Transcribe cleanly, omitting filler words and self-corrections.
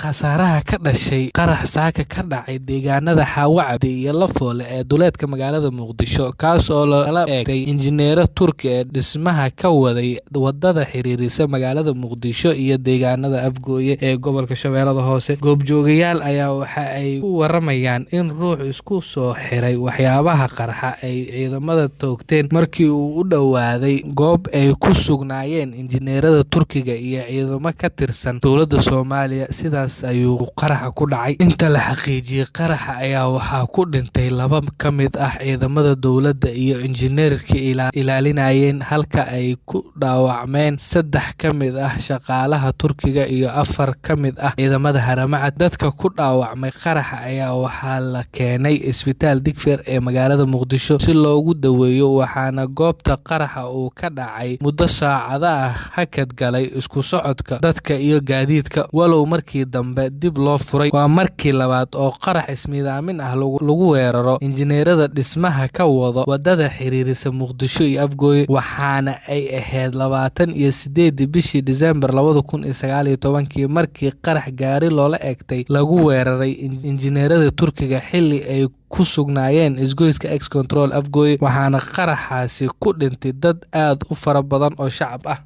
khasaaraha ka dhashay qarax saaka ka dhacay deegaanada Xaawacdi iyo Lafoole ee duleedka magaalada Muqdisho kaas oo lala eegay injineero Turki ee dhismaha ka waday wadada xiriirisa magaalada Muqdisho iyo deegaanada Afgooye ee gobolka Shabeellada Hoose. Goobjoogayaal ayaa waxa ay ku waramayaan in ruux isku soo xiray waxyaabaha qarxa ay ciidamada toogteen markii uu u dhawaaday goob ay ku sugnaayeen injineerada Turkiga iyo ciidamo ka tirsan dowladda Soomaaliya. Sidaas ayuu qaraxa ku dhacay. Inta la xaqiijiyay qaraxa ayaa waxaa ku dhintay laba ka mid ah ciidamada dowladda iyo injineerkii ilaalinayeen, halka ay ku dhaawacmeen 3 ka mid ah shaqaalaha Turkiga iyo 4 ka mid ah ciidamada Haramcad. Dadka ku dhaawacmay qaraxa ayaa waxaa la keenay isbitaal Digfeer ee magaalada Muqdisho si loogu daweeyo, waxaana goobta qaraxa uu ka dhacay muddo saacado ah hakad galay isku socodka dadka iyo gaadiidka, walow markii dambe dib loo furay. Waa markii labaad oo qarax ismiidaamin ah lagu weeraro injineerada dhismaha ka wada wadada xiriirisa Muqdisho iyo Afgooye, waxaana ay ahayd 28 bishii December 2019 markii qarax gaari loola eegtay lagu weeraray injineerada Turkiga xilli ay ku sugnaayeen isgoyska Ex Control Afgooye, waxaana qaraxaasi ku dhintay dad aad u fara badan oo shacab ah.